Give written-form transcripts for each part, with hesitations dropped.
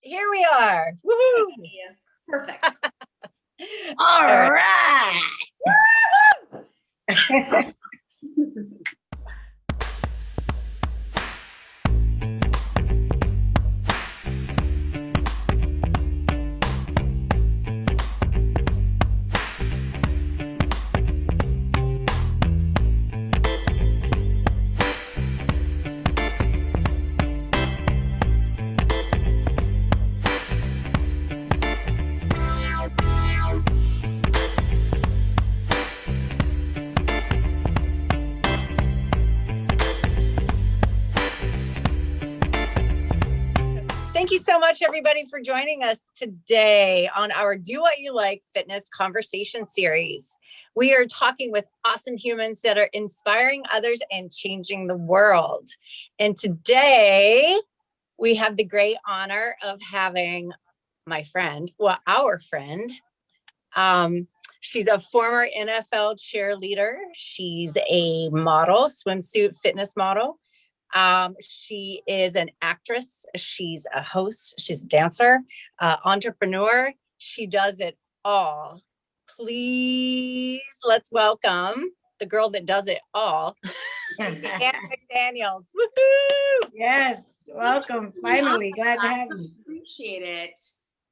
Here we are. Woohoo! Yeah. Perfect. All right. Thank you so much, everybody, for joining us today on our Do What You Like Fitness Conversation Series. We are talking with awesome humans that are inspiring others and changing the world. And today, we have the great honor of having our friend. She's a former NFL cheerleader. She's a model, swimsuit fitness model. She is an actress. She's a host. She's a dancer, entrepreneur. She does it all. Please, let's welcome the girl that does it all, Ann McDaniels. Woohoo! Yes, welcome. Finally, glad to have you. Appreciate it.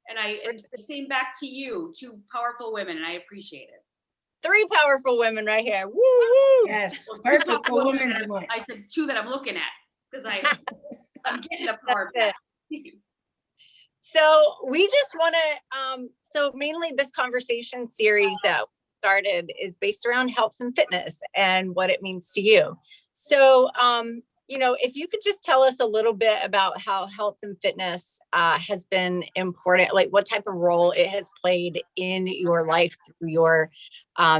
And the same back to you, two powerful women, and I appreciate it. 3 powerful women right here. Woo woo. Yes, perfect for women's month. I said 2 that I'm looking at because I'm getting the power back. So we just want to, so mainly this conversation series that started is based around health and fitness and what it means to you. So, if you could just tell us a little bit about how health and fitness has been important, like what type of role it has played in your life through your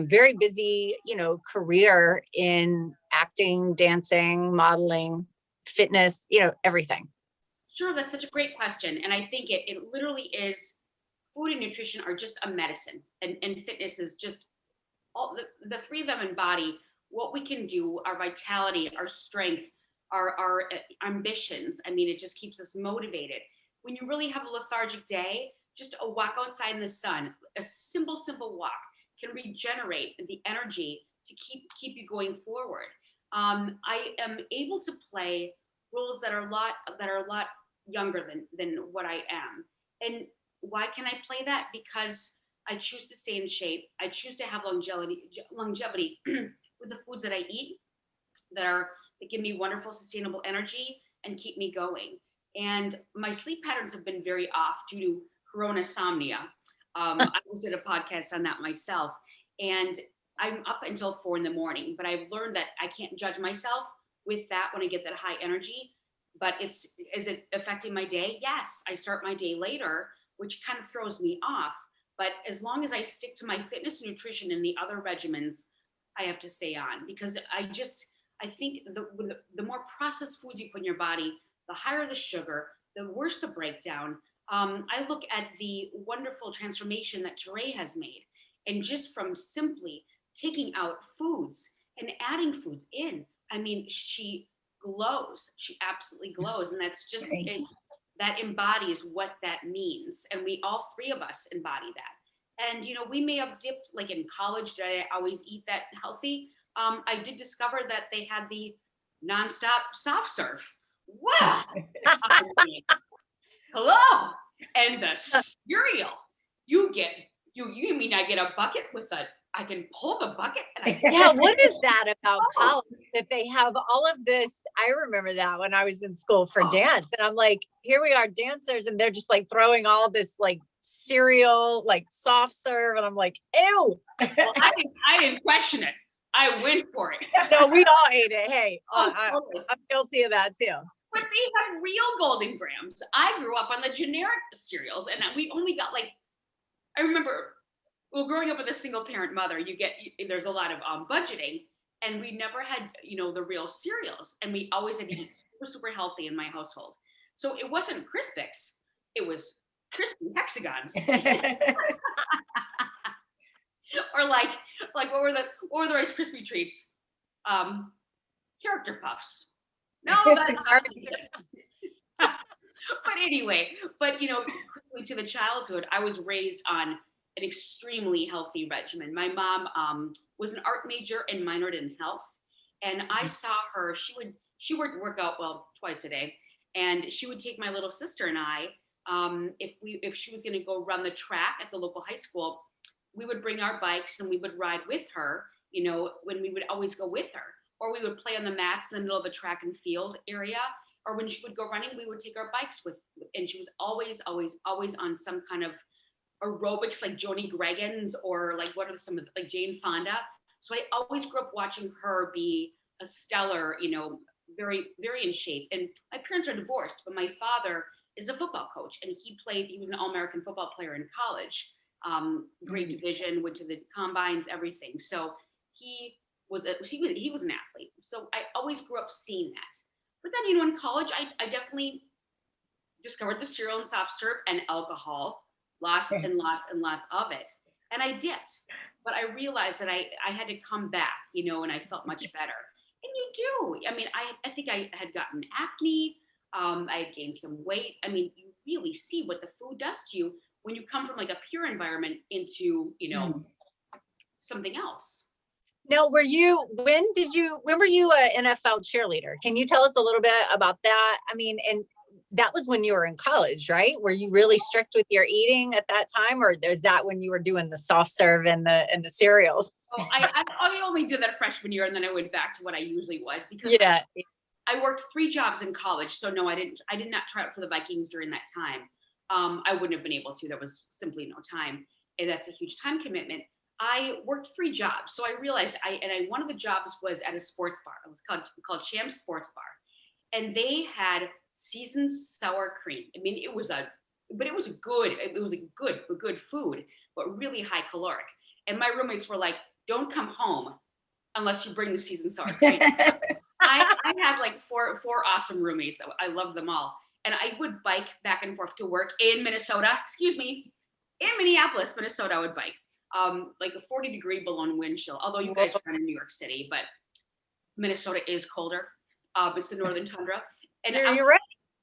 very busy, career in acting, dancing, modeling, fitness, everything. Sure, that's such a great question. And I think it literally is, food and nutrition are just a medicine. And fitness is just, all the 3 of them embody what we can do, our vitality, our strength, our ambitions. I mean, it just keeps us motivated. When you really have a lethargic day, just a walk outside in the sun, a simple walk can regenerate the energy to keep you going forward. I am able to play roles that are a lot younger than what I am. And why can I play that? Because I choose to stay in shape. I choose to have longevity with the foods that I eat that give me wonderful, sustainable energy and keep me going. And my sleep patterns have been very off due to coronasomnia. I just did a podcast on that myself. And I'm up until 4 a.m, but I've learned that I can't judge myself with that when I get that high energy. But is it affecting my day? Yes, I start my day later, which kind of throws me off. But as long as I stick to my fitness and nutrition and the other regimens, I have to stay on, because I think the more processed foods you put in your body, the higher the sugar, the worse the breakdown. I look at the wonderful transformation that Teray has made. And just from simply taking out foods and adding foods in, I mean, she glows. She absolutely glows. And that's just, that embodies what that means. And we, all 3 of us, embody that. And, we may have dipped, like in college, did I always eat that healthy? I did discover that they had the nonstop soft serve. Wow. Hello. And the cereal, you mean I get a bucket I can pull the bucket? And yeah, what is that about college that they have all of this? I remember that when I was in school for dance, and I'm like, here we are dancers, and they're just like throwing all this like cereal, like soft serve, and I'm like, ew. Well, I didn't question it. I went for it. No, we all ate it. Hey, I'm guilty of that too. But they have real Golden Grams. I grew up on the generic cereals, and we only got I remember, growing up with a single parent mother, there's a lot of budgeting, and we never had, the real cereals, and we always had to eat super, super healthy in my household. So it wasn't Crispix, it was crispy hexagons. Or what were the Rice Krispie treats? Character Puffs. No, that's not. But anyway, quickly to the childhood, I was raised on an extremely healthy regimen. My mom was an art major and minored in health. And I saw her, she would work out, well, twice a day. And she would take my little sister and I, if she was going to go run the track at the local high school, we would bring our bikes and we would ride with her, when we would always go with her. Or we would play on the mats in the middle of a track and field area. Or when she would go running, we would take our bikes and she was always on some kind of aerobics like Joni Greggins or like what are some of like Jane Fonda. So I always grew up watching her be a stellar, very, very in shape. And my parents are divorced, but my father is a football coach and he was an All-American football player in college. Great division, went to the combines, everything. So he was an athlete. So I always grew up seeing that. But then, in college, I definitely discovered the cereal and soft serve and alcohol, lots and lots and lots of it. And I dipped, but I realized that I had to come back, and I felt much better. And you do. I mean, I think I had gotten acne. I had gained some weight. I mean, you really see what the food does to you when you come from like a pure environment into, something else. Now, when were you an NFL cheerleader? Can you tell us a little bit about that? I mean, and that was when you were in college, right? Were you really strict with your eating at that time? Or is that when you were doing the soft serve and the cereals? Oh, I only did that freshman year. And then I went back to what I usually was because I worked 3 jobs in college. So no, I did not try out for the Vikings during that time. I wouldn't have been able to, there was simply no time. And that's a huge time commitment. I worked 3 jobs. So I realized one of the jobs was at a sports bar. It was called Champs Sports Bar. And they had seasoned sour cream. I mean, it was good food, but really high caloric. And my roommates were like, don't come home unless you bring the seasoned sour cream. I had like four awesome roommates. I loved them all. And I would bike back and forth to work in Minneapolis, Minnesota, I would bike. Like a 40-degree below wind chill, although you guys are in New York City, but Minnesota is colder. It's the northern tundra. And you're right.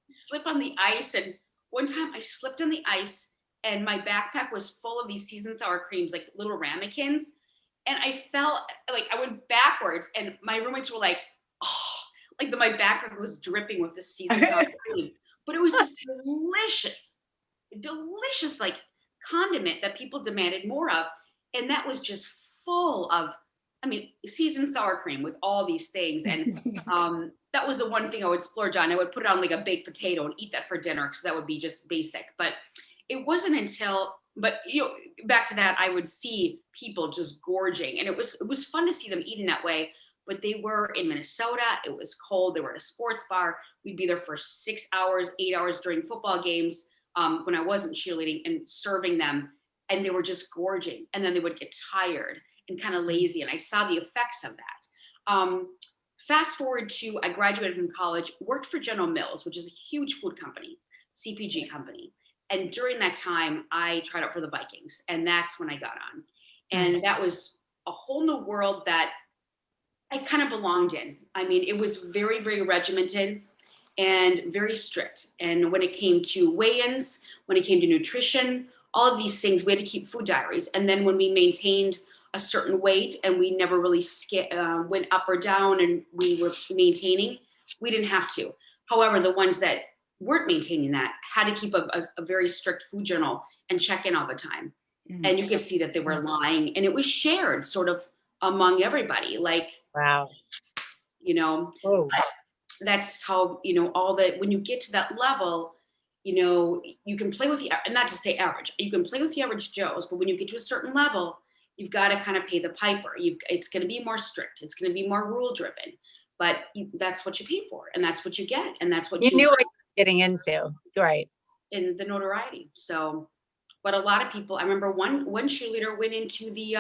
Slip on the ice. And one time I slipped on the ice and my backpack was full of these seasoned sour creams, like little ramekins. And I fell, like I went backwards and my roommates were like, oh, like my backpack was dripping with this seasoned sour cream. But it was this delicious like condiment that people demanded more of. And that was just full of, seasoned sour cream with all these things. And that was the one thing I would splurge on. I would put it on like a baked potato and eat that for dinner because that would be just basic. But it wasn't until, back to that, I would see people just gorging. And it was fun to see them eating that way. But they were in Minnesota. It was cold. They were at a sports bar. We'd be there for 6 hours, 8 hours during football games when I wasn't cheerleading and serving them. And they were just gorging. And then they would get tired and kind of lazy. And I saw the effects of that. Fast forward to, I graduated from college, worked for General Mills, which is a huge food company, CPG company. And during that time, I tried out for the Vikings. And that's when I got on. And that was a whole new world that I kind of belonged in. I mean, it was very, very regimented and very strict. And when it came to weigh-ins, when it came to nutrition, all of these things, we had to keep food diaries. And then when we maintained a certain weight and we never really went up or down and we were maintaining, we didn't have to. However, the ones that weren't maintaining that had to keep a very strict food journal and check in all the time. And you could see that they were lying, and it was shared sort of among everybody. Like, wow, that's how, all that, when you get to that level, you can play with the, and not to say average, you can play with the average Joes, but when you get to a certain level, you've got to kind of pay the piper. It's going to be more strict. It's going to be more rule driven, but that's what you pay for, and that's what you get, and that's what you knew what you were getting into, right? In the notoriety. So, but a lot of people, I remember one cheerleader went into the,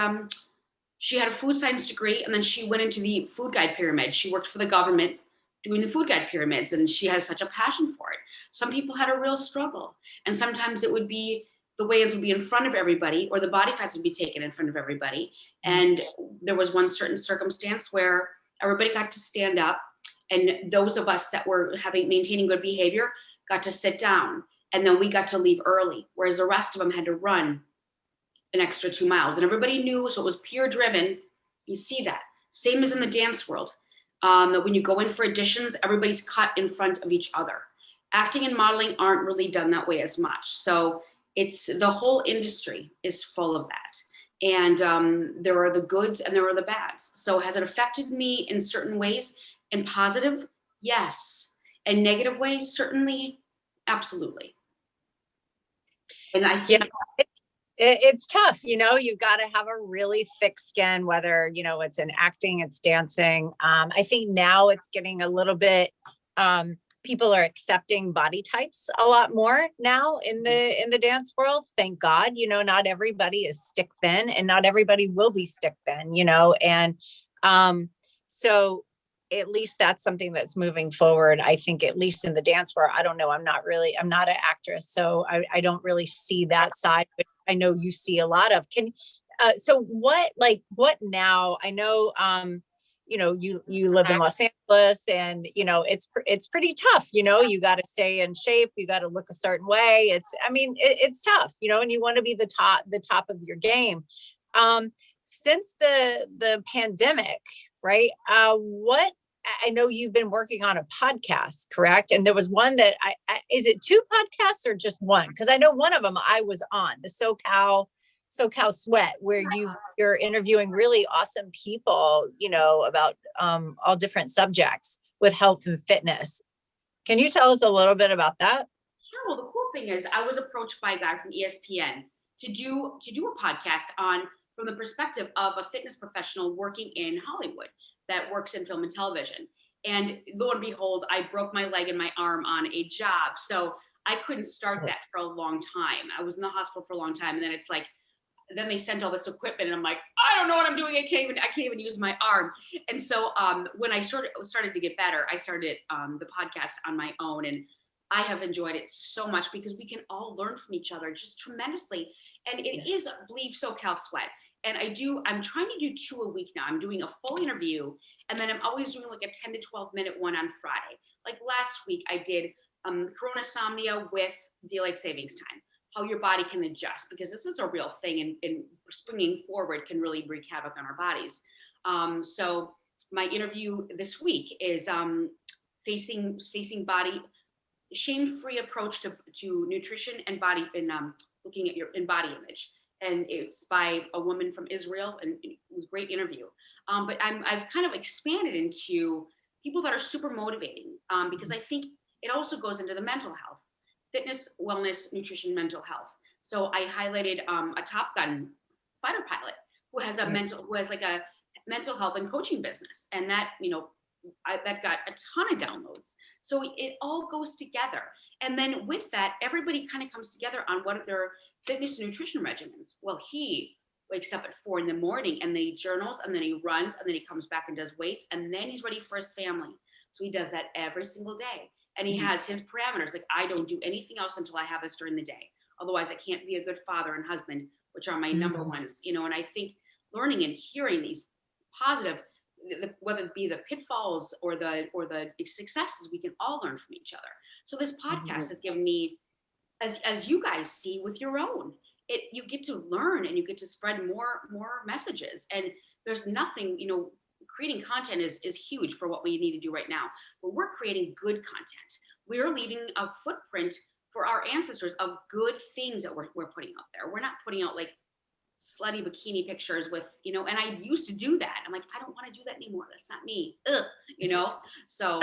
she had a food science degree, and then she went into the food guide pyramid. She worked for the government doing the food guide pyramids, and she has such a passion for it. Some people had a real struggle, and sometimes it would be the weigh-ins would be in front of everybody, or the body fats would be taken in front of everybody. And there was one certain circumstance where everybody got to stand up, and those of us that were maintaining good behavior got to sit down, and then we got to leave early, whereas the rest of them had to run an extra 2 miles. And everybody knew, so it was peer driven. You see that. Same as in the dance world. When you go in for auditions, everybody's cut in front of each other. Acting and modeling aren't really done that way as much. So it's the whole industry is full of that. And there are the goods and there are the bads. So has it affected me in certain ways? In positive? Yes. In negative ways? Certainly. Absolutely. And I think it's tough, you got to have a really thick skin, whether, it's in acting, it's dancing. I think now it's getting a little bit, people are accepting body types a lot more now in the dance world. Thank God, not everybody is stick thin and not everybody will be stick thin, and so at least that's something that's moving forward. I think at least in the dance world, I don't know. I'm not an actress, so I don't really see that side, but I know you see a lot of. So what now? I know, you live in Los Angeles and, it's pretty tough, you got to stay in shape. You got to look a certain way. It's tough, and you want to be the top of your game. Since the pandemic, right? I know you've been working on a podcast, correct? And there was one that is it 2 podcasts or just one? Because I know one of them I was on, the SoCal Sweat, where you're interviewing really awesome people, about all different subjects with health and fitness. Can you tell us a little bit about that? Sure. Well, the cool thing is I was approached by a guy from ESPN to do a podcast from the perspective of a fitness professional working in Hollywood that works in film and television. And lo and behold, I broke my leg and my arm on a job. So I couldn't start that for a long time. I was in the hospital for a long time. And then it's like, then they sent all this equipment and I'm like, I don't know what I'm doing. I can't even use my arm. And so when I started to get better, I started the podcast on my own. And I have enjoyed it so much because we can all learn from each other just tremendously. And it is Believe SoCal Sweat. And I'm trying to do 2 a week now. I'm doing a full interview, and then I'm always doing like a 10 to 12 minute one on Friday. Like last week, I did coronasomnia with daylight savings time, how your body can adjust, because this is a real thing, and springing forward can really wreak havoc on our bodies. So my interview this week is facing body, shame-free approach to nutrition and body, and looking at your body image. And it's by a woman from Israel, and it was a great interview. But I've kind of expanded into people that are super motivating, because I think it also goes into the mental health, fitness, wellness, nutrition, mental health. So I highlighted a Top Gun fighter pilot who has a mental health and coaching business, and that that got a ton of downloads. So it all goes together, and then with that, everybody kind of comes together on what their fitness and nutrition regimens. Well, he wakes up at 4 a.m, and then he journals, and then he runs, and then he comes back and does weights, and then he's ready for his family. So he does that every single day. And he has his parameters. Like, I don't do anything else until I have this during the day. Otherwise, I can't be a good father and husband, which are my number ones, and I think learning and hearing these positive, whether it be the pitfalls or the successes, we can all learn from each other. So this podcast has given me, as you guys see with your own, you get to learn and you get to spread more messages. And there's nothing, creating content is huge for what we need to do right now, but we're creating good content. We're leaving a footprint for our ancestors of good things that we're putting out there. We're not putting out like slutty bikini pictures with, and I used to do that. I'm like, I don't want to do that anymore. That's not me. Ugh, So,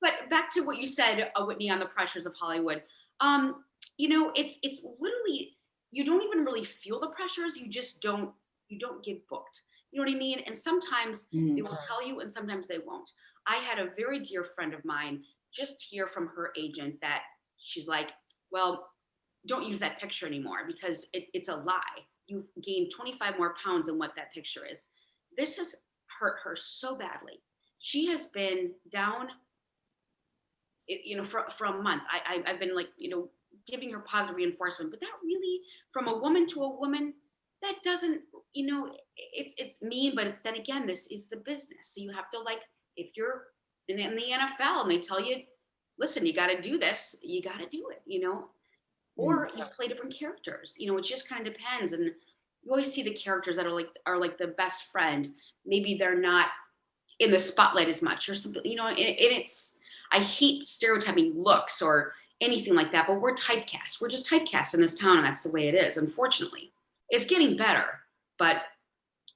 but back to what you said, Whitney, on the pressures of Hollywood. It's literally, you don't even really feel the pressures. You don't get booked. You know what I mean? And sometimes they will tell you and sometimes they won't. I had a very dear friend of mine just hear from her agent that she's like, well, don't use that picture anymore because it's a lie. You've gained 25 more pounds than what that picture is. This has hurt her so badly. She has been down, for a month. I've been like, giving her positive reinforcement, but that really, from a woman to a woman, that doesn't, it's mean, but then again, this is the business. So you have to, like, if you're in the NFL and they tell you listen, you got to do this. You got to do it, or you play different characters, it just kind of depends. And you always see the characters that are like the best friend. Maybe they're not in the spotlight as much or something, and it's, I hate stereotyping looks or anything like that, but we're typecast. We're just typecast in this town, and that's the way it is, unfortunately. It's getting better, but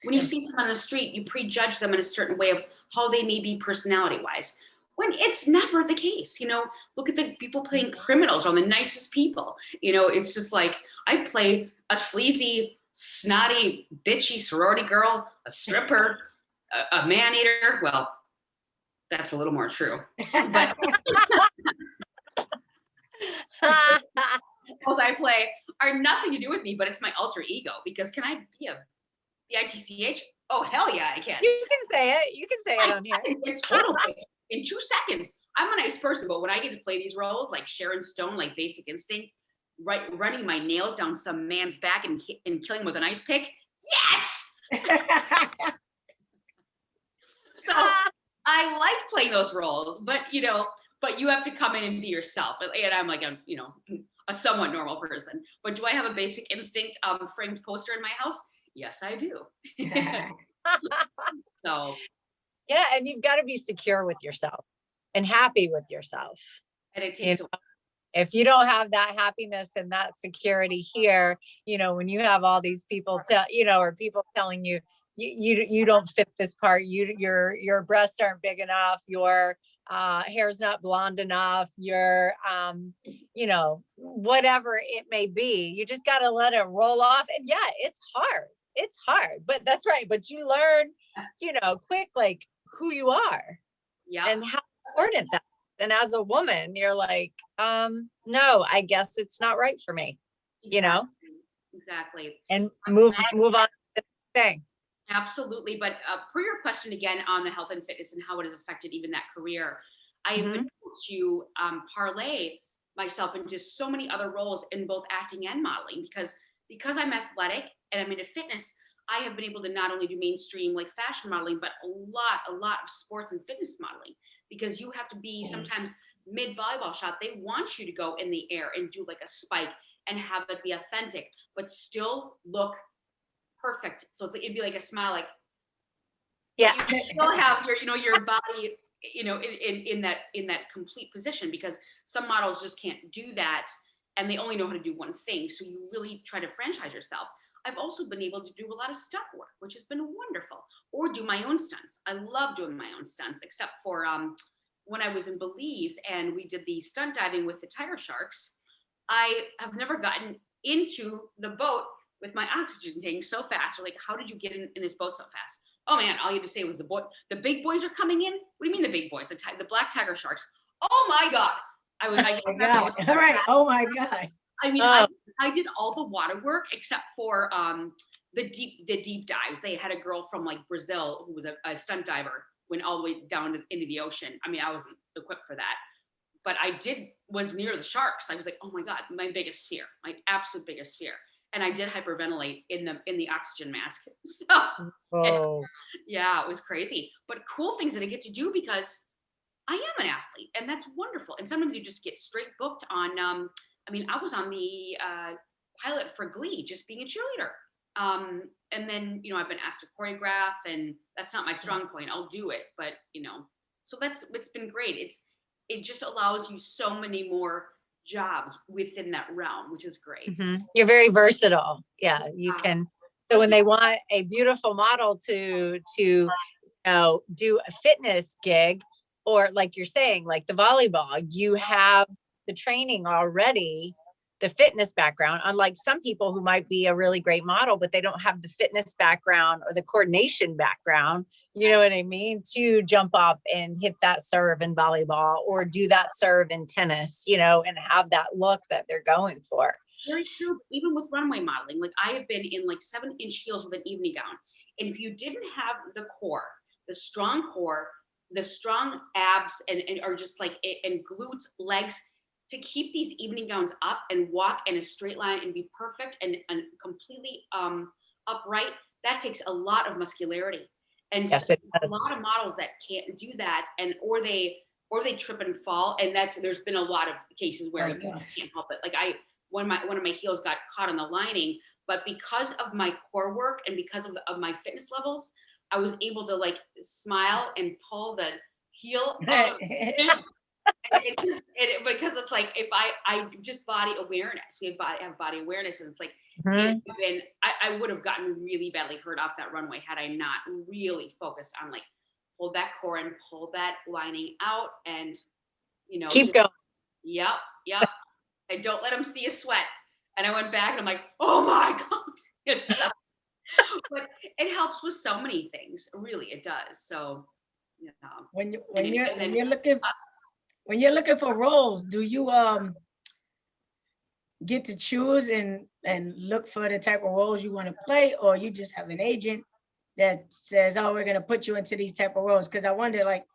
when you see someone on the street, you prejudge them in a certain way of how they may be personality-wise, when it's never the case. Look at the people playing criminals are the nicest people. It's just like, I play a sleazy, snotty, bitchy sorority girl, a stripper, a man-eater. Well, that's a little more true. But roles I play are nothing to do with me, but it's my alter ego. Because can I be a bitch? Oh, hell yeah, I can. You can say it. You can say it on here. Totally. In 2 seconds. I'm a nice person, but when I get to play these roles, like Sharon Stone, like Basic Instinct, running my nails down some man's back and killing him with an ice pick, yes! So I like playing those roles, but you have to come in and be yourself. And I'm like a somewhat normal person. But do I have a Basic Instinct framed poster in my house? Yes, I do. So yeah, and you've got to be secure with yourself and happy with yourself. And it takes if you don't have that happiness and that security here, when you have all these people or people telling you, you don't fit this part, your breasts aren't big enough, your hair's not blonde enough, your whatever it may be, you just got to let it roll off. And yeah, it's hard, but that's right. But you learn, quick, like who you are, and how important that is. And as a woman, you're like, no, I guess it's not right for me, Exactly. and move on to the thing. Absolutely. But per your question again on the health and fitness and how it has affected even that career, I have been able to parlay myself into so many other roles in both acting and modeling because I'm athletic and I'm into fitness. I have been able to not only do mainstream like fashion modeling, but a lot of sports and fitness modeling, because you have to be sometimes mid volleyball shot. They want you to go in the air and do like a spike and have it be authentic, but still look perfect. So it'd be like a smile, like, yeah, you still have your body, in that complete position, because some models just can't do that and they only know how to do one thing. So you really try to franchise yourself. I've also been able to do a lot of stunt work, which has been wonderful, or do my own stunts. I love doing my own stunts, except for when I was in Belize and we did the stunt diving with the tiger sharks. I have never gotten into the boat with my oxygen tank so fast. Or like, how did you get in this boat so fast? Oh man, all you had to say was the big boys are coming in. What do you mean the big boys? The black tiger sharks. Oh my God. Oh my God. All right. Oh my God. I mean, I did all the water work except for the deep dives. They had a girl from like Brazil who was a stunt diver, went all the way down into the ocean. I mean, I wasn't equipped for that, but was near the sharks. I was like, oh my God, my biggest fear, my absolute biggest fear. And I did hyperventilate in the oxygen mask. So yeah, it was crazy, but cool things that I get to do because I am an athlete, and that's wonderful. And sometimes you just get straight booked on, I was on the pilot for Glee, just being a cheerleader. And then, I've been asked to choreograph, and that's not my strong point. I'll do it, but, so it's been great. It just allows you so many more jobs within that realm, which is great. You're very versatile. Yeah, you can. So when they want a beautiful model to do a fitness gig, or like you're saying, like the volleyball, you have the training already, the fitness background, unlike some people who might be a really great model, but they don't have the fitness background or the coordination background, you know what I mean, to jump up and hit that serve in volleyball or do that serve in tennis, and have that look that they're going for. Very true. Even with runway modeling, like I have been in like 7-inch heels with an evening gown. And if you didn't have the core, the strong abs and are just like, and glutes, legs, to keep these evening gowns up and walk in a straight line and be perfect and completely upright, that takes a lot of muscularity. And yes, a lot of models that can't do that, or they or they trip and fall. And there's been a lot of cases where you can't help it. Like one of my heels got caught on the lining, but because of my core work and because of my fitness levels, I was able to like smile and pull the heel out of it. Because it's like, if I just body awareness, we have body awareness, and it's like, then I would have gotten really badly hurt off that runway had I not really focused on like, pull that core and pull that lining out, and keep going. Yep. And don't let them see you sweat. And I went back and I'm like, oh my God. But it helps with so many things. Really, it does. So, when you're looking for roles, do you get to choose and look for the type of roles you want to play, or you just have an agent that says, oh, we're going to put you into these type of roles? Because I wonder, like,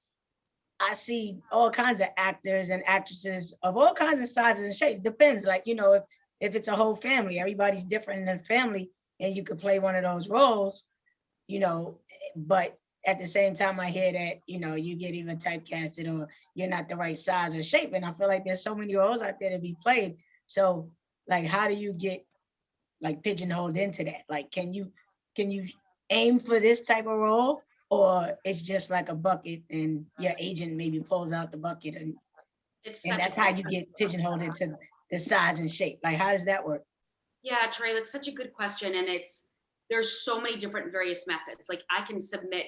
I see all kinds of actors and actresses of all kinds of sizes and shapes. Depends, like, if it's a whole family, everybody's different in the family, and you could play one of those roles, but at the same time, I hear that, you get even typecasted or you're not the right size or shape. And I feel like there's so many roles out there to be played. So, like, how do you get, like, pigeonholed into that? Like, can you aim for this type of role, or it's just like a bucket and your agent maybe pulls out the bucket and that's how you get pigeonholed into the size and shape? Like, how does that work? Yeah, Trey, that's such a good question. And there's so many different various methods. Like, I can submit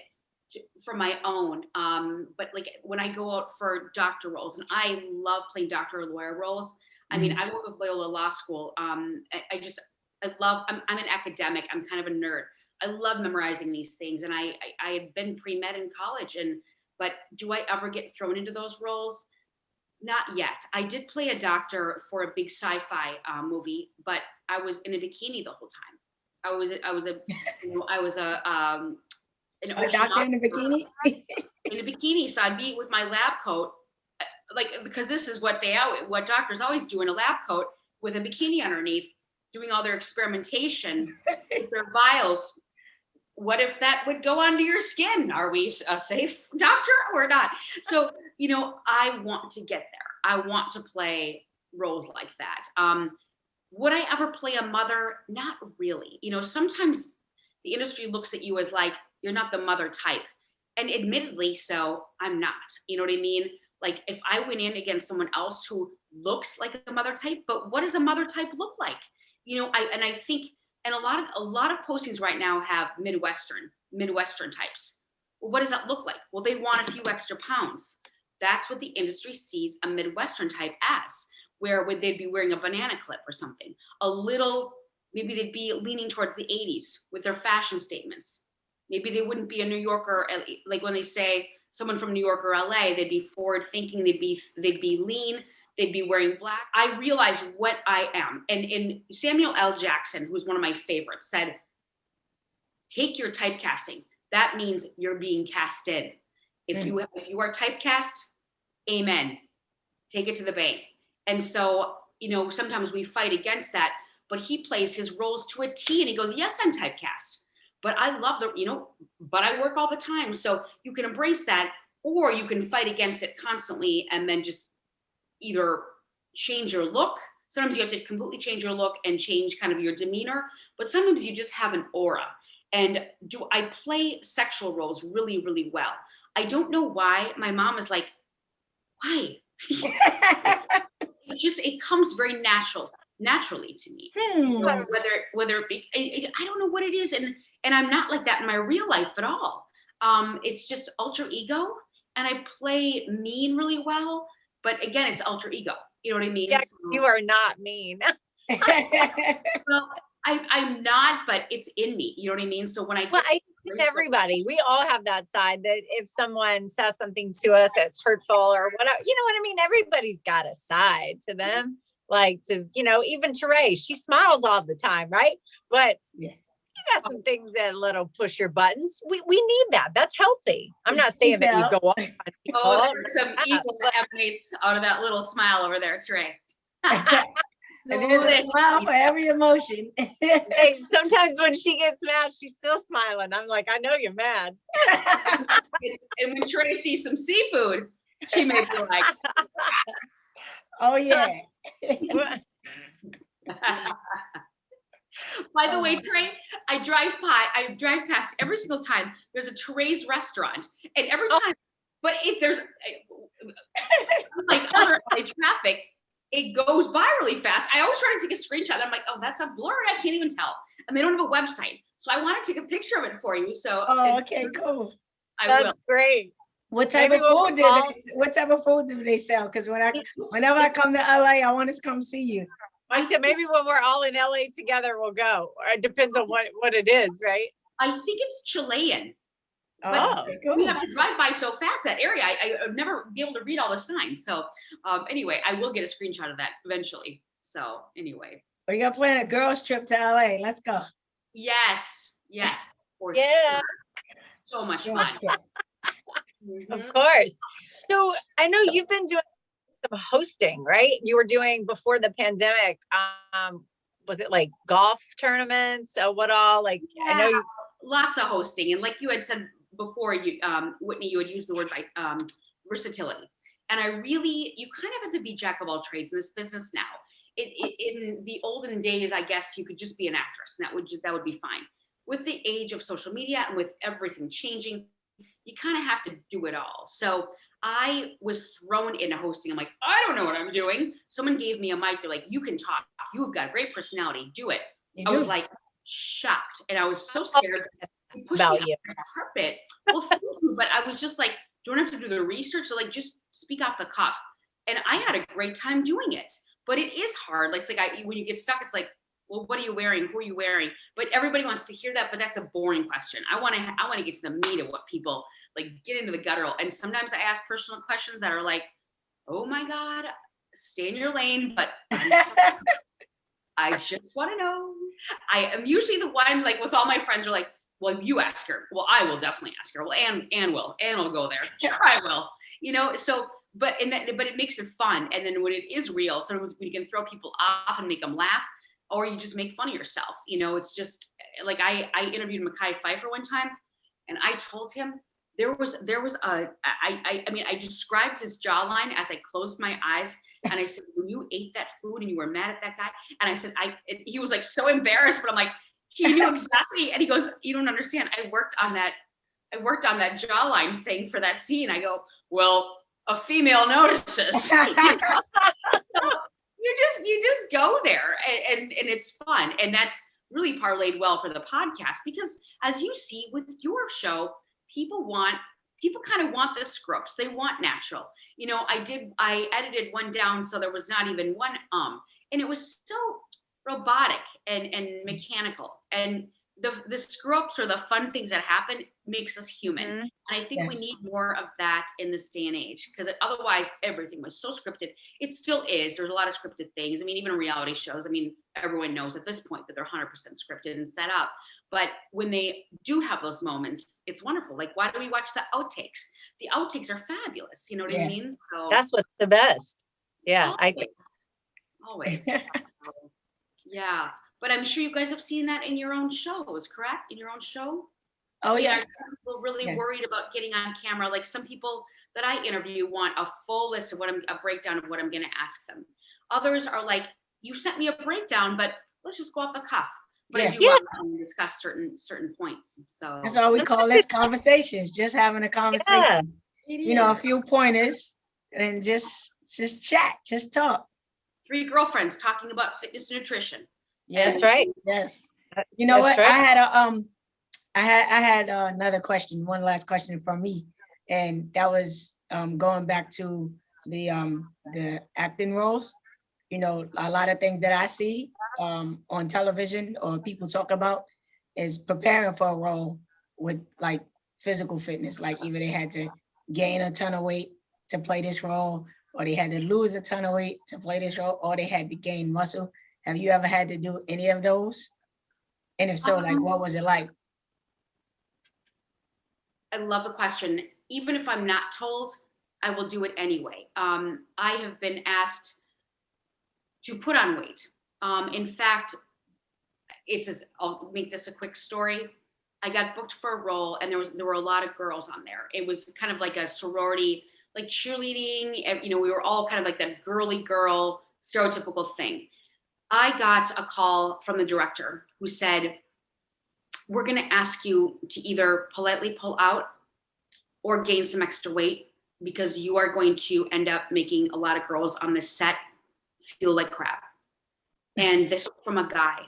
for my own, but like when I go out for doctor roles, and I love playing doctor or lawyer roles. I mean, I went with Loyola Law School. I'm an academic. I'm kind of a nerd. I love memorizing these things, and I had been pre-med in college. But do I ever get thrown into those roles? Not yet. I did play a doctor for a big sci-fi movie, but I was in a bikini the whole time. I was a doctor in a bikini. In a bikini, so I'd be with my lab coat, like, because this is what doctors always do in a lab coat with a bikini underneath, doing all their experimentation with their vials. What if that would go onto your skin? Are we a safe doctor or not? So, I want to get there. I want to play roles like that. Would I ever play a mother? Not really. Sometimes the industry looks at you as like, you're not the mother type. And admittedly, so I'm not. You know what I mean? Like, if I went in against someone else who looks like a mother type, but what does a mother type look like? I think, and a lot of postings right now have Midwestern types. Well, what does that look like? Well, they want a few extra pounds. That's what the industry sees a Midwestern type as, where would they be wearing a banana clip or something? Maybe they'd be leaning towards the 80s with their fashion statements. Maybe they wouldn't be a New Yorker, like when they say someone from New York or LA, they'd be forward thinking, they'd be lean, they'd be wearing black. I realize what I am. And Samuel L. Jackson, who's one of my favorites, said, take your typecasting. That means you're being casted. If you are typecast, amen. Take it to the bank. And so, sometimes we fight against that, but he plays his roles to a T, and he goes, yes, I'm typecast. But I love but I work all the time. So you can embrace that, or you can fight against it constantly and then just either change your look. Sometimes you have to completely change your look and change kind of your demeanor, but sometimes you just have an aura. And do I play sexual roles really, really well? I don't know why. My mom is like, why? It comes very naturally to me. Whether it be, I don't know what it is. And I'm not like that in my real life at all. It's just alter ego, and I play mean really well. But again, it's alter ego. You know what I mean? Yeah, so, you are not mean. Well, I'm not, but it's in me. You know what I mean? So when I think everybody, we all have that side that if someone says something to us that's hurtful or whatever, you know what I mean? Everybody's got a side to them. Like even Teray, she smiles all the time, right? But yeah. You got some things that little push your buttons. We need that. That's healthy. I'm not saying that you go off on people. Oh, there's some evil that emanates out of that little smile over there, Teray. And there's a smile for every emotion. Hey, sometimes when she gets mad, she's still smiling. I'm like, I know you're mad. And when Teray sees some seafood, She made me like, Oh yeah. by the way, Trey, I drive past every single time. There's a Trey's restaurant, and every time, but if there's like other LA traffic, it goes by really fast. I always try to take a screenshot. I'm like, oh, that's a blur. I can't even tell. And they don't have a website, so I want to take a picture of it for you. So, Okay, cool. That's great. What type of food do they sell? Because whenever I come to LA, I want to come see you. I said maybe when we're all in LA together, we'll go. Or it depends on what it is, right? I think it's Chilean. Oh, cool. We have to drive by so fast that area. I would never be able to read all the signs. So anyway, I will get a screenshot of that eventually. So anyway. We got to plan a girls trip to LA. Let's go. Yes. For yeah. sure. So much fun. Of course. So I know you've been doing some hosting, right? You were doing before the pandemic. Was it like golf tournaments? What all? Like, yeah, I know lots of hosting, and like you had said before, you Whitney, you had used the word versatility, and you kind of have to be jack of all trades in this business now. In the olden days, I guess you could just be an actress, and that would be fine. With the age of social media and with everything changing, you kind of have to do it all. So I was thrown into hosting. I'm like, I don't know what I'm doing. Someone gave me a mic. They're like, you can talk. You've got a great personality. Do it. I was like shocked. And I was so scared. He pushed me off the carpet. Well, thank you. But I was just like, don't have to do the research. So like, just speak off the cuff. And I had a great time doing it. But it is hard. Like, when you get stuck, it's like, well, what are you wearing? Who are you wearing? But everybody wants to hear that, but that's a boring question. I want to get to the meat of what people like, get into the guttural. And sometimes I ask personal questions that are like, oh my God, stay in your lane. But I just want to know. I am usually the one, like with all my friends are like, well, you ask her. Well, I will definitely ask her. Well, Ann will go there. Sure, I will. So, but it makes it fun. And then when it is real, sometimes we can throw people off and make them laugh, or you just make fun of yourself. It's just like, I interviewed Mekhi Phifer one time, and I told him there was I described his jawline as I closed my eyes, and I said, when you ate that food and you were mad at that guy, and I said, he was like so embarrassed, but I'm like, he knew exactly. And he goes, you don't understand. I worked on that jawline thing for that scene. I go, well, a female notices. So you just go there, and it's fun. And that's really parlayed well for the podcast, because as you see with your show, people kind of want the scripts. They want natural. I edited one down so there was not even one and it was so robotic and mechanical, and the scripts or the fun things that happen makes us human. Mm-hmm. And I think we need more of that in this day and age, because otherwise everything was so scripted. It still is. There's a lot of scripted things. I mean, even reality shows, everyone knows at this point that they're 100% scripted and set up. But when they do have those moments, it's wonderful. Like, why do we watch the outtakes? The outtakes are fabulous. You know what I mean? So that's what's the best. Yeah. Always. Yeah. But I'm sure you guys have seen that in your own shows, correct? In your own show? Oh, yeah. Are people really worried about getting on camera? Like, some people that I interview want a full list of a breakdown of what I'm going to ask them. Others are like, you sent me a breakdown, but let's just go off the cuff. But I do want to discuss certain points. So that's all we call this conversations, just having a conversation. Yeah. A few pointers, and just chat, just talk. 3 girlfriends talking about fitness and nutrition. Yeah, that's right. Yes. You know what? Right. I had another question, one last question from me, and that was going back to the acting roles. A lot of things that I see on television or people talk about is preparing for a role with like physical fitness. Like, either they had to gain a ton of weight to play this role, or they had to lose a ton of weight to play this role, or they had to gain muscle. Have you ever had to do any of those? And if so, like, what was it like? I love the question. Even if I'm not told, I will do it anyway. I have been asked to put on weight. In fact, I'll make this a quick story. I got booked for a role, and there were a lot of girls on there. It was kind of like a sorority like cheerleading, and, you know, we were all kind of like that girly girl stereotypical thing. I got a call from the director who said, we're going to ask you to either politely pull out or gain some extra weight, because you are going to end up making a lot of girls on this set feel like crap. And this was from a guy.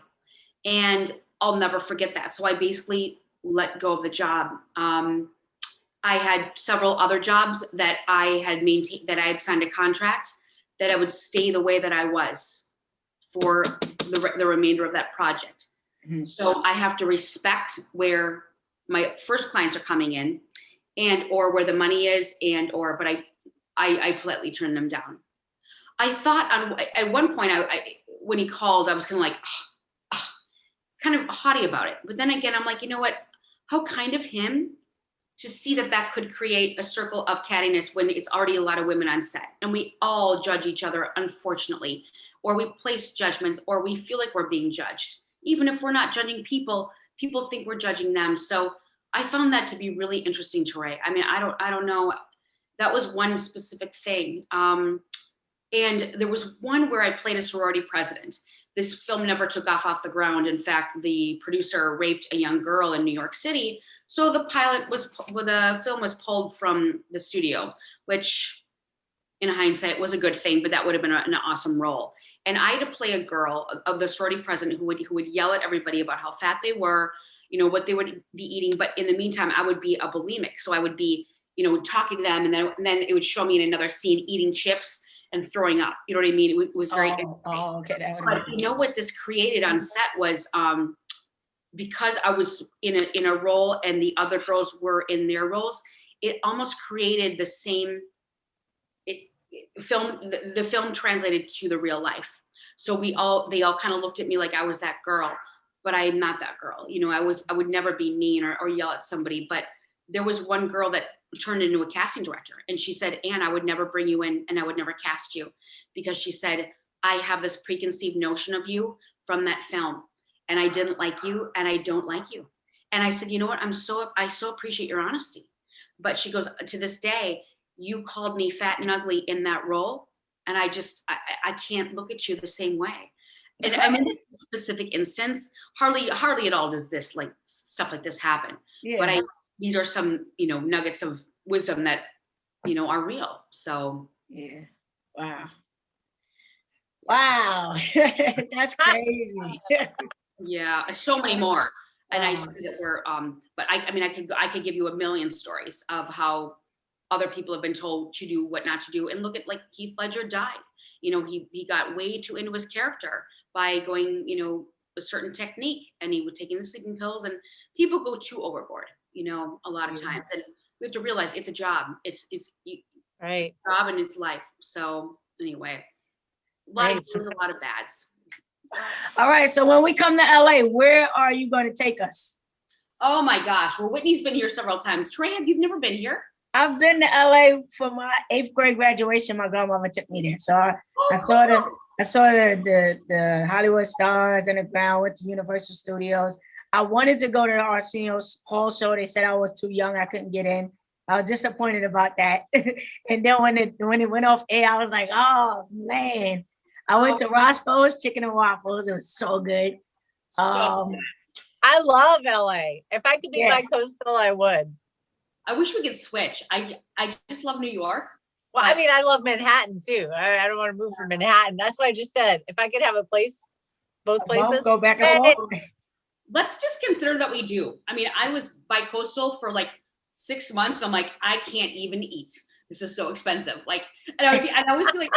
And I'll never forget that. So I basically let go of the job. I had several other jobs that I had maintained, that I had signed a contract that I would stay the way that I was for the remainder of that project. Mm-hmm. So I have to respect where my first clients are coming in, and or where the money is, and or, but I politely turn them down. I thought at one point, I when he called, I was kind of like, kind of haughty about it. But then again, I'm like, you know what? How kind of him to see that could create a circle of cattiness when it's already a lot of women on set, and we all judge each other, unfortunately, or we place judgments, or we feel like we're being judged. Even if we're not judging people, people think we're judging them. So I found that to be really interesting, Tori. I mean, I don't know. That was one specific thing. And there was one where I played a sorority president. This film never took off the ground. In fact, the producer raped a young girl in New York City. So the film was pulled from the studio, which in hindsight was a good thing, but that would have been an awesome role. And I had to play a girl of the sorority president who would yell at everybody about how fat they were, you know, what they would be eating. But in the meantime, I would be a bulimic. So I would be, you know, talking to them, and then it would show me in another scene eating chips and throwing up. You know what I mean? It was very okay. But you know what this created on set was, because I was in a role and the other girls were in their roles, it almost created the same the film translated to the real life. So they all kind of looked at me like I was that girl, but I am not that girl. You know, I would never be mean or yell at somebody. But there was one girl that turned into a casting director, and she said, Anne, I would never bring you in, and I would never cast you, because she said, I have this preconceived notion of you from that film, and I didn't like you, and I don't like you. And I said, you know what? I so appreciate your honesty. But she goes, to this day, you called me fat and ugly in that role, and I can't look at you the same way. And I'm in this specific instance, hardly at all does this like stuff like this happen. Yeah. But these are some, you know, nuggets of wisdom that, you know, are real. So yeah. Wow. That's crazy. Yeah, so many more. And I see that we're but I could give you a million stories of how other people have been told to do what not to do. And look at, like, Heath Ledger died. You know, he got way too into his character by going, you know, a certain technique, and he was taking the sleeping pills, and people go too overboard, you know, a lot of times. And we have to realize it's a job. It's right. Job, and it's life. So anyway, a lot of goods, a lot of bads. All right. So when we come to LA, where are you going to take us? Oh my gosh. Well, Whitney's been here several times. Trey, you've never been here? I've been to LA for my 8th grade graduation. My grandmother took me there. So I saw the Hollywood stars in the ground, went to Universal Studios. I wanted to go to the Arsenio Hall show. They said I was too young. I couldn't get in. I was disappointed about that. And then when it went off air, I was like, oh man. I went to Roscoe's Chicken and Waffles. It was so good. I love LA. If I could be bi-coastal, I would. I wish we could switch. I just love New York. Well, I mean, I love Manhattan too. I don't want to move from Manhattan. That's why I just said, if I could have a place, both places. Go back and forth. Let's just consider that we do. I mean, I was bi-coastal for like 6 months. I'm like, I can't even eat. This is so expensive. Like, and I'd always be like,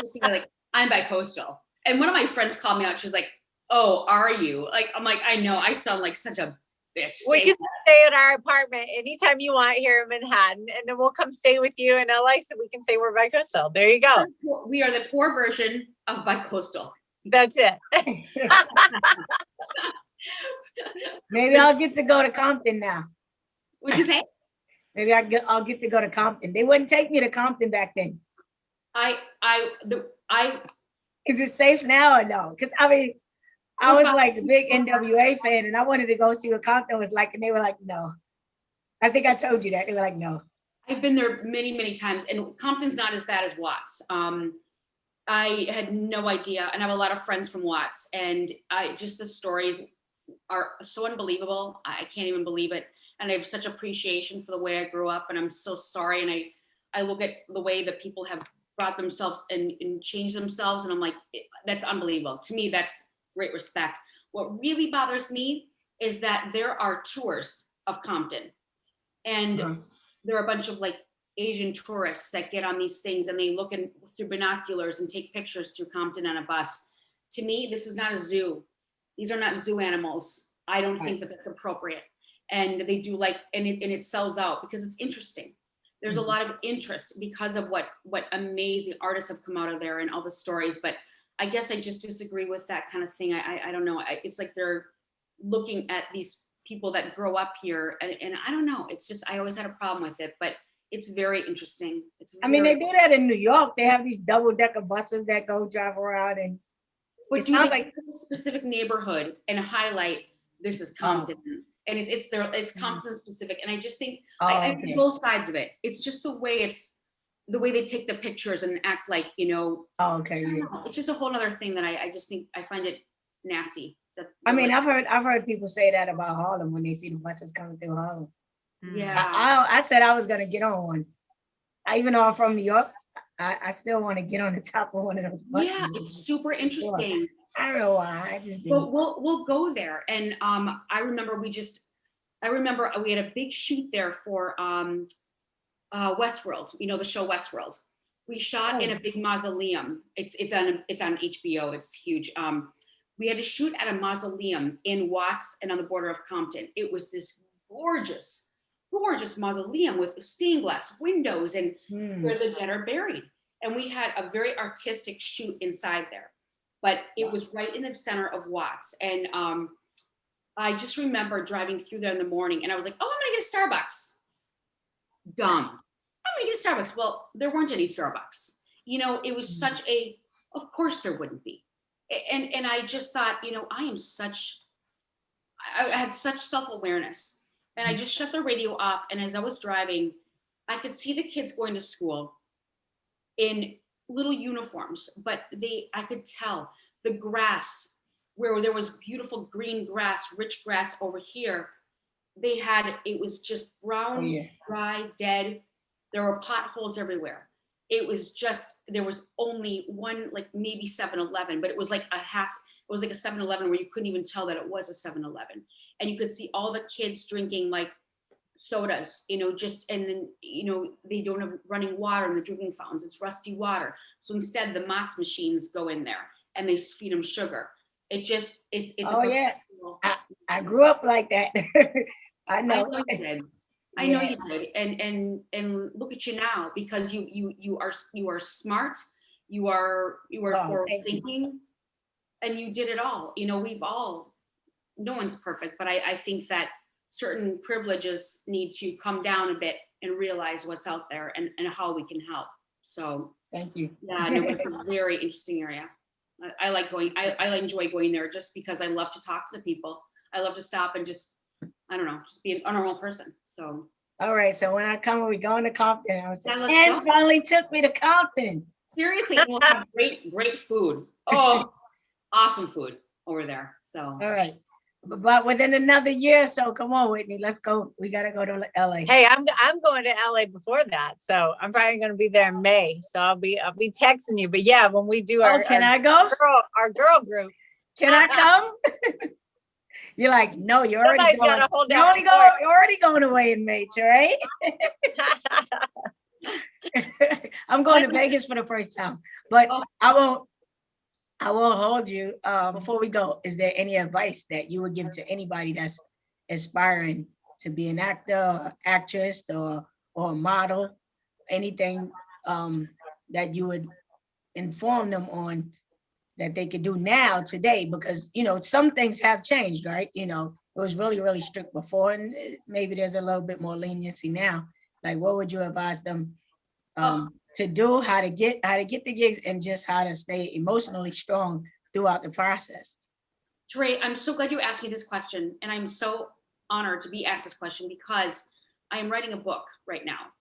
I'm bi-coastal. And one of my friends called me out. She's like, oh, are you? Like, I'm like, I know, I sound like such a bitch. We can stay at our apartment anytime you want here in Manhattan, and then we'll come stay with you in LA so we can say we're bi-coastal. There you go. We are the poor version of bi-coastal. That's it. Maybe I'll get to go to Compton now. What'd you say? Maybe I'll get to go to Compton. They wouldn't take me to Compton back then. Is it safe now or no? Because I mean, I was like a big NWA fan, and I wanted to go see what Compton was like, and they were like, no. I think I told you that. They were like, no. I've been there many, many times, and Compton's not as bad as Watts. I had no idea, and I have a lot of friends from Watts, and the stories are so unbelievable. I can't even believe it, and I have such appreciation for the way I grew up, and I'm so sorry. And I look at the way that people have brought themselves and changed themselves, and I'm like, that's unbelievable. To me, that's great respect. What really bothers me is that there are tours of Compton, and there are a bunch of like Asian tourists that get on these things and they look through binoculars and take pictures through Compton on a bus. To me, this is not a zoo. These are not zoo animals. I don't think that that's appropriate. And they do like, and it sells out because it's interesting. There's a lot of interest because of what amazing artists have come out of there and all the stories. But I guess I just disagree with that kind of thing. I don't know. It's like they're looking at these people that grow up here, and I don't know. It's just, I always had a problem with it, but it's very interesting. I mean, they do that in New York. They have these double-decker buses that go drive around, and but do they like a specific neighborhood and highlight this is Compton, and it's Compton specific, and I just think I both sides of it. It's just the way they take the pictures and act like, you know. It's just a whole other thing that I just think I find it nasty. I mean, I've heard people say that about Harlem when they see the buses coming through Harlem. Yeah, I said I was gonna get on one. Even though I'm from New York, I still want to get on the top of one of those buses. Yeah, it's super interesting. I don't know why. I just didn't. But we'll go there, and I remember we had a big shoot there for Westworld. You know, the show Westworld. We shot in a big mausoleum. It's on HBO. It's huge. We had to shoot at a mausoleum in Watts and on the border of Compton. It was this gorgeous mausoleum with stained glass windows and where the dead are buried. And we had a very artistic shoot inside there, but it was right in the center of Watts. And I just remember driving through there in the morning, and I was like, oh, I'm gonna get a Starbucks. Dumb. I'm gonna get a Starbucks. Well, there weren't any Starbucks. You know, it was of course there wouldn't be. And I just thought, you know, I had such self-awareness, and I just shut the radio off. And as I was driving, I could see the kids going to school in little uniforms, but I could tell the grass, where there was beautiful green grass, rich grass over here, it was just brown, dry, dead. There were potholes everywhere. It was only one, like maybe 7-Eleven, but it was like a 7-Eleven where you couldn't even tell that it was a 7-Eleven. And you could see all the kids drinking like sodas, you know, and then, you know, they don't have running water in the drinking fountains. It's rusty water. So instead the Mott's machines go in there and they feed them sugar. It's I grew up like that. I know you did. I know you did, and look at you now, because you are smart, you are forward thinking, and you did it all. You know, no one's perfect, but I think that certain privileges need to come down a bit and realize what's out there and how we can help. So thank you. Yeah, no, it's a very interesting area. I like going. I enjoy going there just because I love to talk to the people. I love to stop and just, I don't know, just be a normal person. So. All right. So when I come, we going to Compton. I was saying, and finally took me to Compton. Seriously, we'll have great food. Oh, awesome food over there. So. All right. But within another year or so, come on, Whitney, let's go. We got to go to LA. Hey, I'm going to LA before that. So I'm probably going to be there in May. So I'll be texting you. But yeah, when we do I go? Our girl group. Can I come? You're like, no, you're already going. You're already going away in May, right? I'm going to Vegas for the first time, but I won't hold you. Before we go, is there any advice that you would give to anybody that's aspiring to be an actor, or actress, or a model? Anything that you would inform them on that they could do now, today? Because, you know, some things have changed, right? You know, it was really, really strict before, and maybe there's a little bit more leniency now. Like, what would you advise them to do, how to get the gigs, and just how to stay emotionally strong throughout the process? Dre, I'm so glad you asked me this question, and I'm so honored to be asked this question because I am writing a book right now.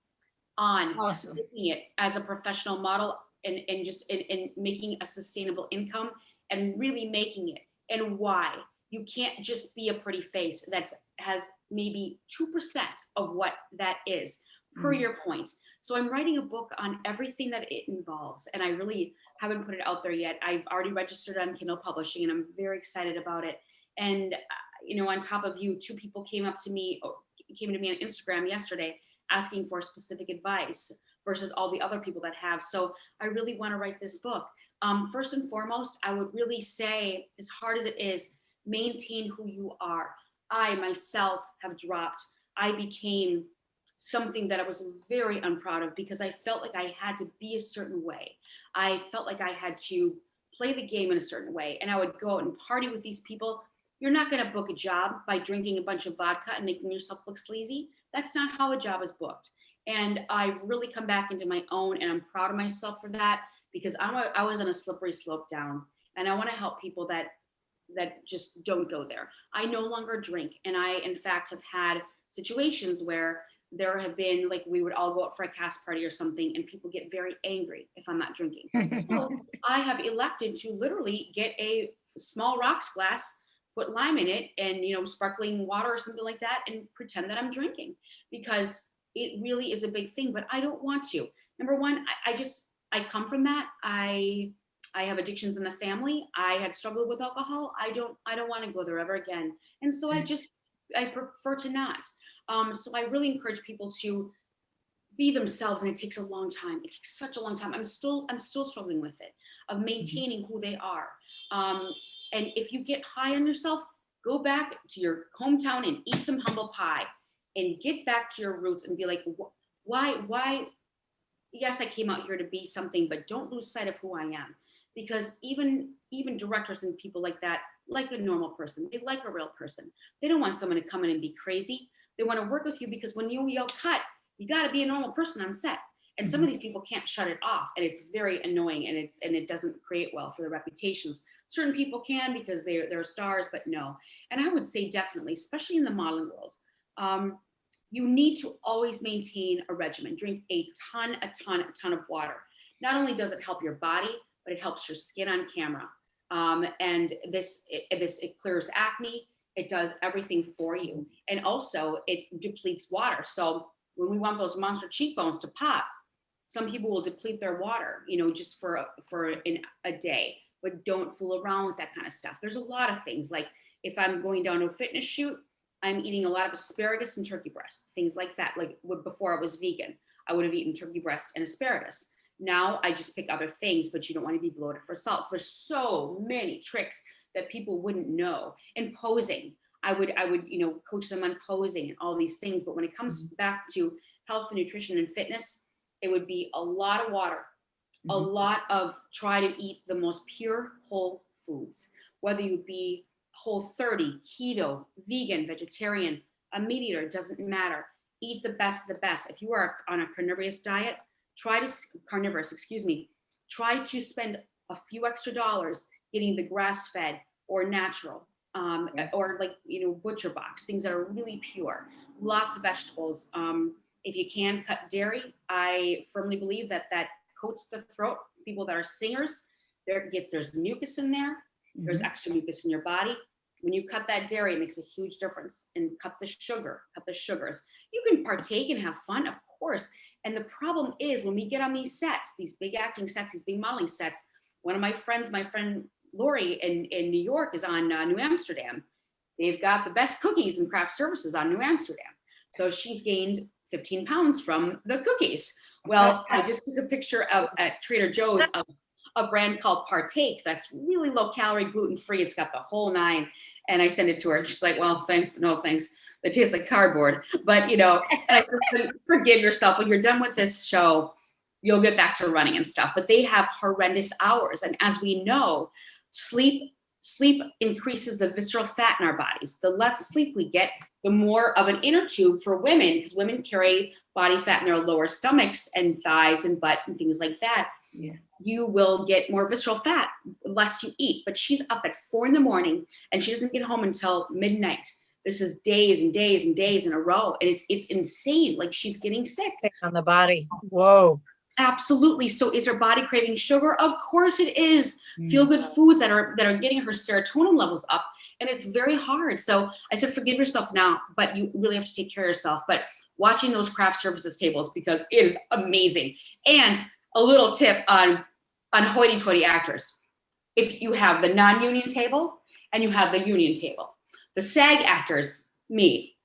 on Awesome. making it as a professional model and just and making a sustainable income and really making it. And why? You can't just be a pretty face that has maybe 2% of what that is, per your point. So I'm writing a book on everything that it involves, and I really haven't put it out there yet. I've already registered on Kindle Publishing, and I'm very excited about it. And on top of you, 2 people came to me on Instagram yesterday asking for specific advice versus all the other people that have. So I really want to write this book. First and foremost, I would really say, as hard as it is, maintain who you are. I myself have dropped. I became something that I was very unproud of because I felt like I had to be a certain way. I felt like I had to play the game in a certain way. And I would go out and party with these people. You're not going to book a job by drinking a bunch of vodka and making yourself look sleazy. That's not how a job is booked. And I've really come back into my own, and I'm proud of myself for that, because I was on a slippery slope down, and I want to help people that just don't go there. I no longer drink, and I in fact have had situations where there have been, like, we would all go out for a cast party or something, and people get very angry if I'm not drinking. So I have elected to literally get a small rocks glass, put lime in it, and sparkling water or something like that, and pretend that I'm drinking, because it really is a big thing. But I don't want to. Number one, I come from that. I have addictions in the family. I had struggled with alcohol. I don't want to go there ever again. And so I prefer to not. So I really encourage people to be themselves, and it takes a long time. It takes such a long time. I'm still struggling with it, of maintaining who they are. And if you get high on yourself, go back to your hometown and eat some humble pie, and get back to your roots and be like, why? Yes, I came out here to be something, but don't lose sight of who I am. Because even directors and people like that, like a normal person, they like a real person. They don't want someone to come in and be crazy. They want to work with you, because when you yell cut, you got to be a normal person on set. And some of these people can't shut it off, and it's very annoying, and it doesn't create well for their reputations. Certain people can, because they're stars, but no. And I would say definitely, especially in the modeling world, you need to always maintain a regimen. Drink a ton of water. Not only does it help your body, but it helps your skin on camera. And it clears acne. It does everything for you. And also it depletes water. So when we want those monster cheekbones to pop, some people will deplete their water, just for a day, but don't fool around with that kind of stuff. There's a lot of things, like if I'm going down to a fitness shoot, I'm eating a lot of asparagus and turkey breast, things like that. Like before I was vegan, I would have eaten turkey breast and asparagus. Now I just pick other things, but you don't want to be bloated for salt. So there's so many tricks that people wouldn't know. And posing, I would coach them on posing and all these things. But when it comes back to health and nutrition and fitness, it would be a lot of water, a lot of try to eat the most pure whole foods, whether you be Whole30, keto, vegan, vegetarian, a meat eater, doesn't matter. Eat the best of the best. If you are on a carnivorous diet, try to spend a few extra dollars getting the grass-fed or natural, or butcher box, things that are really pure. Lots of vegetables. If you can, cut dairy. I firmly believe that coats the throat. People that are singers, there's mucus in there. There's extra mucus in your body. When you cut that dairy, it makes a huge difference. And cut the sugars. You can partake and have fun, of course. And the problem is, when we get on these sets, these big acting sets, these big modeling sets, one of my friend Lori in New York is on New Amsterdam. They've got the best cookies and craft services on New Amsterdam. So she's gained 15 pounds from the cookies. Well, I just took a picture at Trader Joe's of a brand called Partake that's really low calorie, gluten free. It's got the whole 9. And I sent it to her. And she's like, well, thanks, but no thanks. It tastes like cardboard. But, and I said, forgive yourself. When you're done with this show, you'll get back to running and stuff. But they have horrendous hours. And as we know, sleep increases the visceral fat in our bodies. The less sleep we get, the more of an inner tube for women, because women carry body fat in their lower stomachs and thighs and butt and things like that. Yeah. You will get more visceral fat less you eat. But she's up at 4 a.m. and she doesn't get home until midnight this is days and days and days in a row. And it's insane. Like she's getting sick on the body. Whoa. Absolutely. So is her body craving sugar? Of course it is. Feel good foods that are getting her serotonin levels up. And it's very hard. So I said, forgive yourself now, but you really have to take care of yourself. But watching those craft services tables, because it is amazing. And a little tip on hoity-toity actors. If you have the non-union table and you have the union table, the SAG actors, me,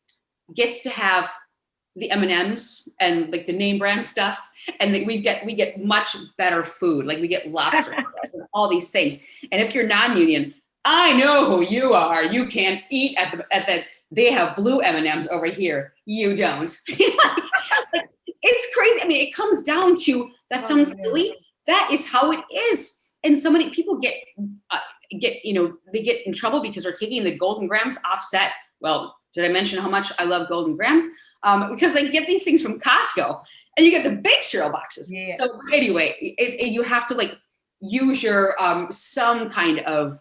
gets to have the M&Ms and like the name brand stuff. And we get much better food. Like we get lobster and all these things. And if you're non-union, I know who you are. You can't eat at the they have blue M&Ms over here. You don't. like, it's crazy. I mean, it comes down to, that sounds silly. That is how it is. And so many people get they get in trouble because they're taking the Golden Grams offset. Well, did I mention how much I love Golden Grams? Because they get these things from Costco and you get the big cereal boxes. Yeah. So anyway, you have to like use your some kind of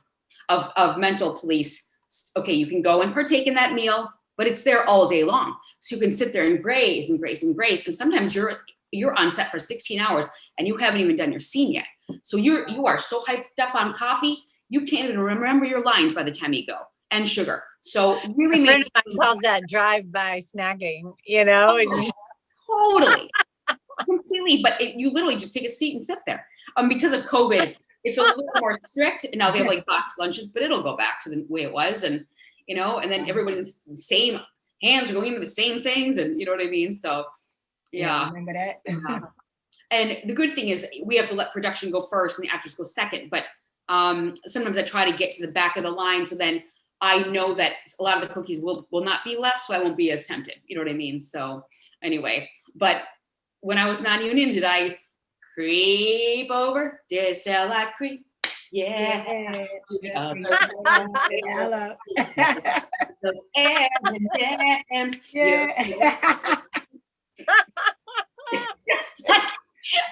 mental police. Okay, you can go and partake in that meal, but it's there all day long. So you can sit there and graze and graze and graze. And sometimes you're on set for 16 hours and you haven't even done your scene yet. So you are so hyped up on coffee, you can't even remember your lines by the time you go. And sugar. So really make calls that drive-by snacking, you know? Totally. Completely. But you literally just take a seat and sit there. Because of COVID, it's a little more strict. And now they have like boxed lunches, but it'll go back to the way it was. And, and then everybody's the same hands are going into the same things. And you know what I mean? So, yeah. Remember that? And the good thing is we have to let production go first and the actors go second. But sometimes I try to get to the back of the line. So then I know that a lot of the cookies will not be left, so I won't be as tempted. You know what I mean? So anyway, but when I was non-union, did I creep over? Did sell I creep? Yeah. Hello. Those M&Ms. Yeah.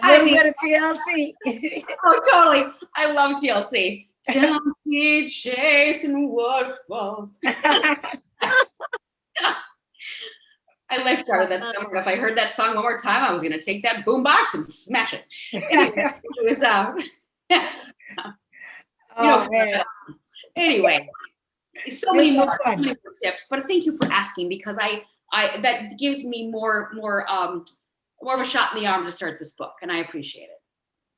I mean, TLC. Oh, totally. I love TLC. Don't be chasing waterfalls. I lifeguarded that summer. If I heard that song one more time, I was going to take that boombox and smash it. Anyway, it was, anyway, so many more tips. But thank you for asking, because I that gives me more of a shot in the arm to start this book, and I appreciate it.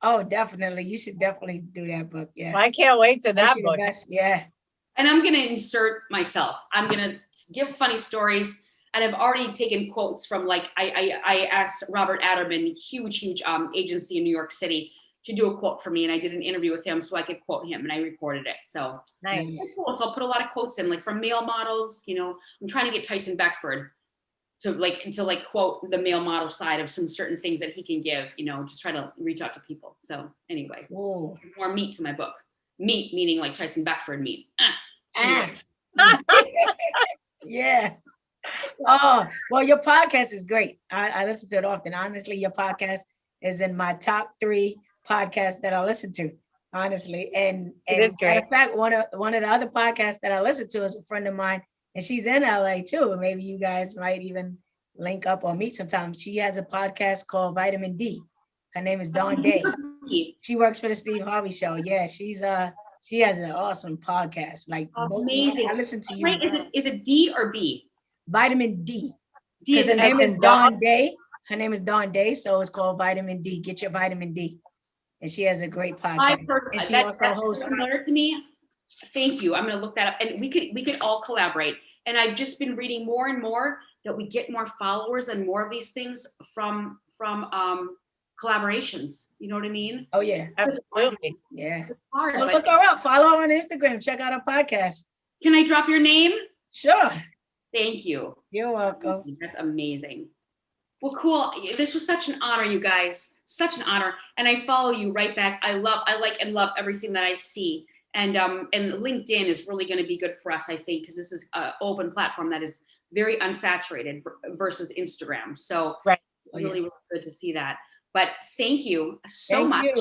Oh, definitely. You should definitely do that book. Yeah. I can't wait to that book. Yeah. And I'm going to insert myself. I'm going to give funny stories. And I've already taken quotes from, like, I asked Robert Adderman, huge agency in New York City, to do a quote for me. And I did an interview with him so I could quote him, and I recorded it. So nice. Cool. So I'll put a lot of quotes in, like from male models. I'm trying to get Tyson Beckford to quote the male model side of some certain things that he can give, just try to reach out to people. So anyway, more meat to my book. Meat meaning like Tyson Beckford meat. Anyway. Yeah. Oh, well, your podcast is great. I listen to it often. Honestly, your podcast is in my top 3 podcasts that I listen to, honestly. And it is great. In fact, one of the other podcasts that I listen to is a friend of mine, and she's in LA too. Maybe you guys might even link up or meet sometime. She has a podcast called Vitamin D. Her name is Dawn Day. She works for the Steve Harvey Show. Yeah, she has an awesome podcast. Like amazing. I listen to you. Right. Is it D or B? Vitamin D. D is her name is Dawn Day. Her name is Dawn Day, so it's called Vitamin D. Get your vitamin D. And she has a great podcast. I've heard and she that's similar to me. Thank you. I'm going to look that up, and we could all collaborate. And I've just been reading more and more that we get more followers and more of these things from collaborations. You know what I mean? Oh yeah, absolutely. Yeah. Well, look her up. Follow her on Instagram. Check out her podcast. Can I drop your name? Sure. Thank you. You're welcome. That's amazing. Well, cool. This was such an honor, you guys. Such an honor. And I follow you right back. I like and love everything that I see. And LinkedIn is really going to be good for us, I think, because this is an open platform that is very unsaturated versus Instagram. So right. It's really, really good to see that. But thank you so much.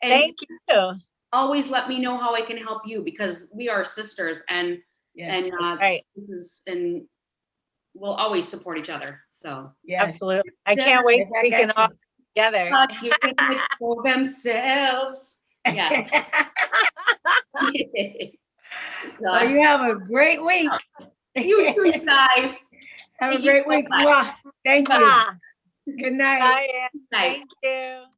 Thank you. Always let me know how I can help you, because we are sisters, and Yes. And right. and we'll always support each other. So Yes. Absolutely. I can't wait Right we back can at all you. together. not doing it for themselves. Yeah. Well, you have a great week. You too, you guys. Have a Thank you great so week. much. Thank you. Ah, Good night. bye, Ann. Night. Thank you.